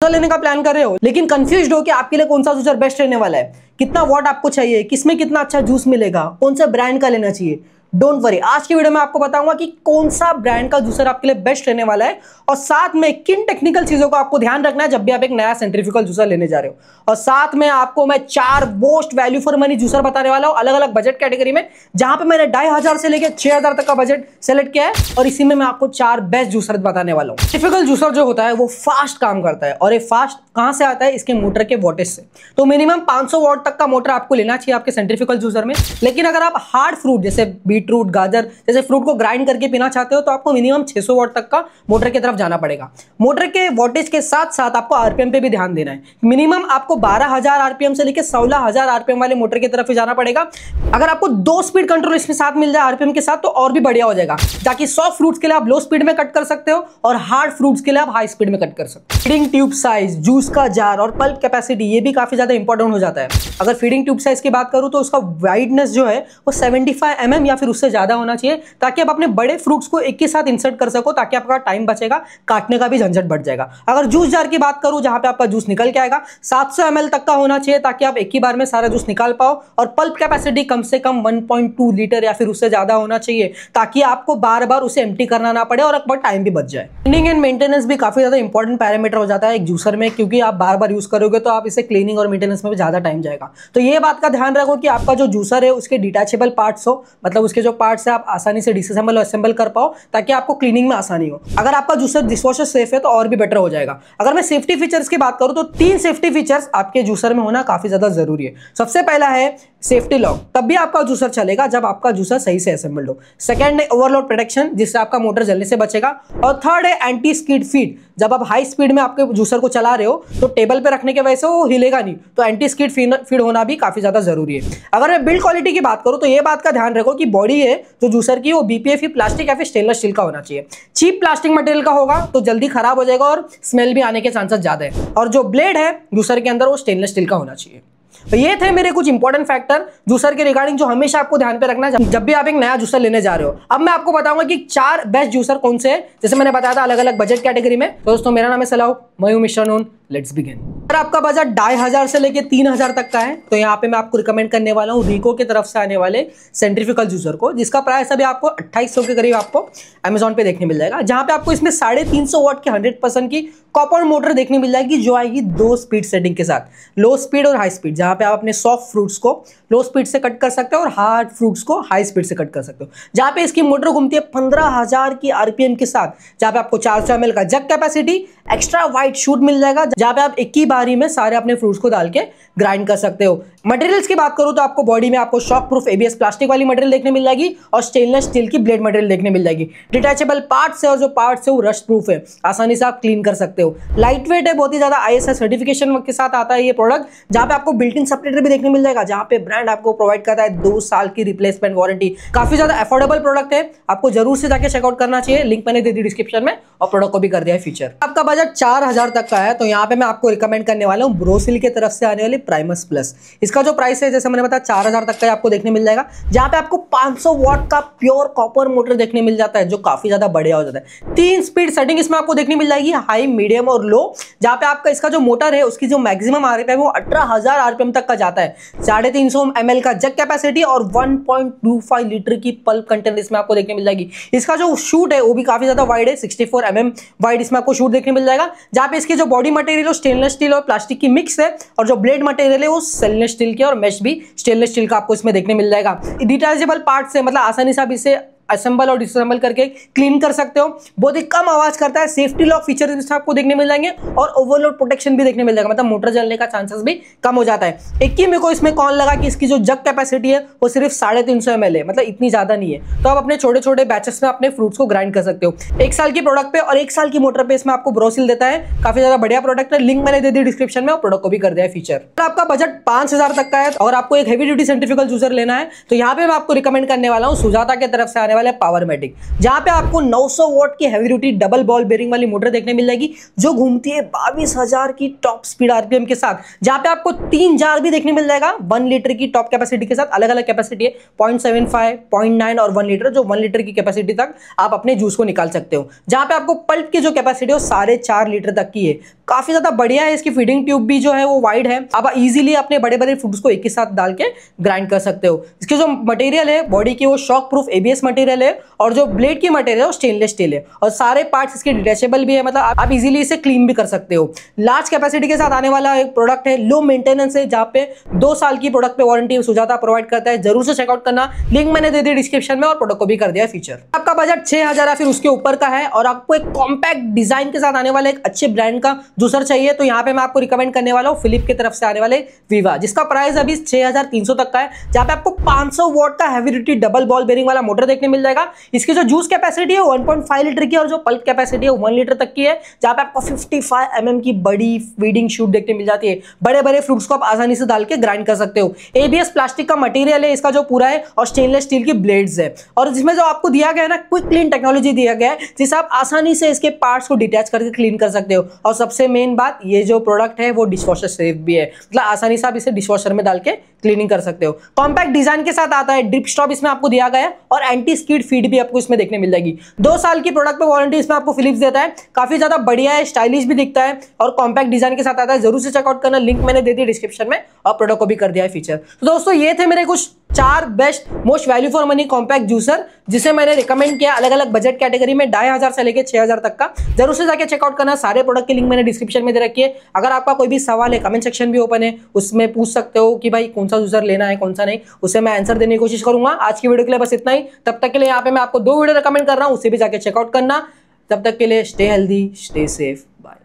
Juicer लेने का plan कर रहे हो लेकिन कंफ्यूज्ड हो कि आपके लिए कौन सा जूसर बेस्ट रहने वाला है, कितना वॉट आपको चाहिए, किसमें कितना अच्छा जूस मिलेगा, कौन सा ब्रांड का लेना चाहिए, डोंट वरी, आज की वीडियो में आपको बताऊंगा कि कौन सा ब्रांड का जूसर आपके लिए बेस्ट रहने वाला है और साथ में किन टेक्निकल चीजों का आपको ध्यान रखना है जब भी आप एक नया सेंट्रीफ्यूगल जूसर लेने जा रहे हो। और साथ में आपको मैं 4 most value for money juicer बताने वाला हूं अलग अलग बजट कैटेगरी में, जहां पे मैंने 2500 से लेकर 6000 तक का बजट सेलेक्ट किया है और इसी में मैं आपको 4 बेस्ट जूसर बताने वाला हूं। सेंट्रीफ्यूगल जूसर जो होता है वो फास्ट काम करता है और ये फास्ट कहां से आता है, इसके मोटर के वोल्टेज से। तो मिनिमम 500 वॉट तक का मोटर आपको लेना चाहिए आपके सेंट्रीफ्यूगल जूसर में। लेकिन अगर आप हार्ड फ्रूट जैसे बीटरूट, गाजर जैसे फ्रूट को ग्राइंड करके पीना चाहते हो तो आपको मिनिमम 600 वॉट तक का मोटर की तरफ जाना पड़ेगा। मोटर के वोल्टेज के साथ साथ आपको आरपीएम पे भी ध्यान देना है। मिनिमम आपको 12000 आरपीएम से लेकर 16000 आरपीएम वाले मोटर की तरफ ही जाना पड़ेगा। अगर आपको 2 स्पीड कंट्रोल इसमें साथ मिल जाए आरपीएम के साथ तो और भी बढ़िया हो जाएगा, ताकि सॉफ्ट फ्रूट्स के लिए आप लो स्पीड में कट कर सकते हो और हार्ड फ्रूट्स के लिए आप हाई स्पीड में कट कर सकते हो। फीडिंग ट्यूब साइज, जूस का जार और पल्प कैपेसिटी ये भी काफी ज्यादा इंपॉर्टेंट हो जाता है। अगर फीडिंग ट्यूब साइज की बात करूं तो उसका वाइडनेस जो है वो 75 mm या फिर उससे ज्यादा होना चाहिए, ताकि आप अपने बड़े फ्रूट्स को एक ही साथ इंसर्ट कर सको, ताकि आपका टाइम बचेगा, काटने का भी झंझट बढ़ जाएगा। अगर जूस जार की बात करूं जहां पे आपका जूस निकल के आएगा 700 ml तक का होना चाहिए, ताकि आप एक ही बार में सारा जूस निकाल पाओ। और पल्प कैपेसिटी कम से कम 1.2 लीटर या फिर उससे ज्यादा होना चाहिए, ताकि आपको बार बार उसे एम्प्टी करना ना पड़े और आपका टाइम भी बच जाए। क्लीनिंग एंड मेंटेनेंस भी काफी ज्यादा इंपॉर्टेंट पैरामीटर हो जाता है एक जूसर में, क्योंकि आप बार बार यूज करोगे तो आप इसे क्लीनिंग और मेंटेनेंस में भी ज्यादा टाइम जाएगा। तो ये बात का ध्यान रखो कि आपका जो जूसर है उसके डिटैचेबल पार्ट्स हो, मतलब उसके जो पार्ट्स है आप आसानी से डिसअसेंबल और असेंबल कर पाओ, ताकि आपको क्लीनिंग में आसानी हो। अगर आपका जूसर डिशवॉशर सेफ है तो और भी बेटर हो जाएगा। अगर मैं सेफ्टी फीचर्स की बात करूं तो 3 सेफ्टी फीचर्स आपके जूसर में होना काफी ज्यादा जरूरी है। सबसे पहला है सेफ्टी लॉक, तब भी आपका जूसर चलेगा जब आपका जूसर सही से असेंबल्ड हो। सेकंड है ओवरलोड प्रोटेक्शन, जिससे आपका मोटर जलने से बचेगा। और थर्ड है एंटी स्किड फीड, जब आप हाई स्पीड में आपके जूसर को चला रहे हो तो टेबल पे रखने के वजह से वो हिलेगा नहीं, तो एंटी स्किड फीड होना भी काफी ज्यादा जरूरी है। अगर मैं बिल्ड क्वालिटी की बात करूं तो ये बात का ध्यान रखो कि बॉडी है जो जूसर की वो बीपीएफई प्लास्टिक या फिर स्टेनलेस स्टील का होना चाहिए। चीप प्लास्टिक मटेरियल का होगा तो जल्दी खराब हो जाएगा और स्मेल भी आने के चांसेस ज्यादा है। और जो ब्लेड है जूसर के अंदर वो स्टेनलेस स्टील का होना चाहिए। तो ये थे मेरे कुछ इंपॉर्टेंट फैक्टर जूसर के रिगार्डिंग जो हमेशा आपको ध्यान पे रखना है जब भी आप एक नया जूसर लेने जा रहे हो। अब मैं आपको बताऊंगा कि 4 बेस्ट जूसर कौन से हैं, जैसे मैंने बताया था अलग अलग बजट कैटेगरी में। तो दोस्तों मेरा नाम है सलाह, मैं हूं मिस्टर नून, लेट्स बिगिन। अगर आपका बजट 2500 से लेके 3000 तक का है तो यहाँ पे मैं आपको रिकमेंड करने वाला हूँ रिको की तरफ से आने वाले सेंट्रीफ्यूगल जूसर को, जिसका प्राइस अभी आपको 2800 के करीब आपको अमेजॉन पे देखने मिल जाएगा। जहां पे आपको इसमें 350 वॉट की 100% की कॉपर मोटर देखने मिल जाएगी, जो आएगी 2 स्पीड सेटिंग के साथ, लो स्पीड और हाई स्पीड, जहां पे आप अपने सॉफ्ट फ्रूट्स को लो स्पीड से कट कर सकते हो और हार्ड फ्रूट्स को हाई स्पीड से कट कर सकते हो। जहां पे इसकी मोटर घूमती है 15000 की आरपीएम के साथ, जहां पे आपको 400 ml का जग कैपेसिटी, एक्स्ट्रा वाइड शूट मिल जाएगा, जहां पे आप एक ही बारी में सारे अपने फ्रूट्स को डाल के ग्राइंड कर सकते हो। मटेरियल्स की बात करूं तो आपको बॉडी में आपको शॉक प्रूफ एबीएस प्लास्टिक वाली मटेरियल देखने मिल जाएगी और स्टेनलेस स्टील की ब्लेड मटेरियल देखने मिल जाएगी। डिटैचेबल पार्ट्स है और जो पार्ट्स है वो रस्ट प्रूफ है, आसानी से आप क्लीन कर सकते हो। लाइट वेट है, बहुत ही ज्यादा आईएसआई सर्टिफिकेशन के साथ आता है ये प्रोडक्ट, जहां पे आपको बिल्ट इन सेपरेटर भी देखने मिल जाएगा, जहां पे ब्रांड आपको प्रोवाइड करता है 2 साल की रिप्लेसमेंट वारंटी। काफी ज्यादा अफोर्डेबल प्रोडक्ट है, आपको जरूर से जाके चेकआउट करना चाहिए, लिंक मैंने दे दी डिस्क्रिप्शन में और प्रोडक्ट को भी कर दिया है फीचर। आपका बजट 4000 तक का है तो यहाँ पे मैं आपको रिकमेंड करने वाला हूँ ब्रोसिल की तरफ से आने वाली प्राइमस प्लस। इसका जो प्राइस है जैसे मैंने बताया 4000 तक का आपको देखने मिल जाएगा, जहां पे आपको 500 वॉट का प्योर कॉपर मोटर देखने मिल जाता है, जो काफी ज्यादा बढ़िया हो जाता है। 3 स्पीड सेटिंग इसमें आपको देखने मिल जाएगी, हाई, मीडियम और लो, जहां पे आपका इसका जो मोटर है उसकी जो मैक्सिमम आरपीएम है वो 18000 आरपीएम तक का जाता है। 350 ml का जग कैपेसिटी और 1.25 लीटर की पल्प कंटेंट इसमें आपको देखने मिल जाएगी। इसका जो शूट है वो भी काफी ज्यादा वाइड है, 64 mm वाइड इसमें आपको शूट देखने मिल जाएगा, जहां पे इसकी जो बॉडी मटेरियल स्टेनलेस स्टील और प्लास्टिक की मिक्स है और जो ब्लेड मटेरियल है वो स्टेनलेस स्टील की और मेश भी स्टेनलेस स्टील का आपको इसमें देखने मिल जाएगा। डिटैचेबल पार्ट से मतलब आसानी से आप इसे असेंबल और डिसअसेंबल करके क्लीन कर सकते हो। बहुत ही कम आवाज करता है, सेफ्टी लॉक फीचर इसमें आपको देखने मिल जाएंगे और ओवरलोड प्रोटेक्शन भी देखने मिल जाएगा, मतलब मोटर जलने का चांसेस भी कम हो जाता है। एक ही मेरे को इसमें कौन लगा कि इसकी जो जग कैपेसिटी है वो सिर्फ 350 ml है, मतलब इतनी ज्यादा नहीं है, तो आप अपने छोटे छोटे बैचेस में अपने फ्रूट्स को ग्राइंड कर सकते हो। 1 साल की प्रोडक्ट पे और 1 साल की मोटर पे इसमें आपको ब्रोसिल देता है, काफी ज्यादा बढ़िया प्रोडक्ट है, लिंक मैंने दे दी डिस्क्रिप्शन में और प्रोडक्ट को भी कर दिया है फीचर। अगर आपका बजट 5000 तक का है और आपको एक हेवी ड्यूटी सेंट्रीफ्यूगल जूसर लेना है तो यहाँ पे मैं आपको रिकमेंड करने वाला हूँ सुजाता की तरफ से आने वाले पावरमेटिक, जहां पे आपको 900 वॉट की heavy duty double ball bearing वाली मोटर देखने मिल जाएगी, जो घूमती है 22000 की टॉप स्पीड आरपीएम के साथ, जहां पे आपको 3 जार भी देखने मिल जाएगा 1 लीटर की टॉप कैपेसिटी के साथ। अलग अलग कैपेसिटी है, 0.75, 0.9 और 1 लीटर, जो 1 लीटर की कैपेसिटी तक आप अपने जूस को निकाल सकते हो। जहां पे आपको पल्प की जो कैपेसिटी है 4.5 लीटर तक की है। काफी ज्यादा बढ़िया है। इसकी फीडिंग ट्यूब भी जो है वो वाइड है, आप इजीली अपने बड़े बड़े फ्रूट्स को एक ही साथ डाल के ग्राइंड कर सकते हो। इसके जो मटेरियल है बॉडी की वो शॉक प्रूफ ABS मटेरियल है, और जो ब्लेड की मटेरियल है वो स्टेनलेस स्टील है, और सारे पार्ट्स इसके डिटैचेबल भी है, मतलब आप इजीली इसे क्लीन भी कर सकते हो। लार्ज कैपेसिटी के साथ आने वाला एक प्रोडक्ट है, लो मेंटेनेंस है, जहां पे 2 साल की प्रोडक्ट पे वारंटी सुजाता प्रोवाइड करता है। जरूर से चेकआउट करना, लिंक मैंने दे दी डिस्क्रिप्शन में, और प्रोडक्ट को भी कर दिया फीचर। आपका बजट 6000 या फिर उसके ऊपर का है और आपको एक कॉम्पैक्ट डिजाइन के साथ आने वाला एक अच्छे ब्रांड का जूसर चाहिए, तो यहाँ पे मैं आपको रिकमेंड करने वाला हूँ फिलिप की तरफ से आने वाले वीवा, जिसका प्राइस अभी 6300 तक का है, जहां पे आपको 500 वॉट का heavy duty double ball bearing वाला मोटर देखने मिल जाएगा। इसकी जो जूस कैपेसिटी है 1.5 लीटर की, और जो पल्प कैपेसिटी है 1 लीटर तक की है, जहां पे आपको 55 mm की बड़ी फीडिंग शूट देखने मिल जाती है। बड़े बड़े फ्रूट्स को आप आसानी से डाल के ग्राइंड कर सकते हो। ABS प्लास्टिक का मटेरियल है इसका जो पूरा है, और स्टेनलेस स्टील की ब्लेड्स है, और जिसमें जो आपको दिया गया है ना क्विक क्लीन टेक्नोलॉजी दिया गया है, जिससे आप आसानी से इसके पार्ट्स को डिटैच करके क्लीन कर सकते हो। और सबसे मेन बात, ये जो प्रोडक्ट है वो डिशवॉशर सेफ भी है, मतलब आसानी से आप इसे डिशवॉशर में डाल के क्लीनिंग कर सकते हो। कॉम्पैक्ट डिजाइन के साथ आता है, ड्रिप स्टॉप इसमें आपको दिया गया है, और एंटी स्किड फीड भी आपको इसमें देखने मिल जाएगी। 2 साल की प्रोडक्ट पे वारंटी इसमें आपको फिलिप्स देता है। काफी ज्यादा बढ़िया है, स्टाइलिश भी दिखता है, और कॉम्पैक्ट डिजाइन के साथ आता है। जरूर से चेकआउट करना, लिंक मैंने दे दी डिस्क्रिप्शन में, और प्रोडक्ट को भी कर दिया है फीचर। तो दोस्तों ये थे मेरे कुछ 4 best most value for money compact juicer, जिसे मैंने रिकमेंड किया अलग अलग बजट कैटेगरी में 2500 से लेकर 6000 तक का। जरूर से जाके चेकआउट करना, सारे प्रोडक्ट की लिंक मैंने डिस्क्रिप्शन में दे रखी है। अगर आपका कोई भी सवाल है, कमेंट सेक्शन भी ओपन है, उसमें पूछ सकते हो कि भाई कौन सा जूसर लेना है कौन सा नहीं, उसे मैं आंसर देने की कोशिश करूंगा। आज की वीडियो के लिए बस इतना ही, तब तक के लिए यहाँ पे मैं आपको 2 वीडियो रिकमेंड कर रहा हूँ, उसे भी जाके चेकआउट करना। तब तक के लिए स्टे हेल्दी, स्टे सेफ।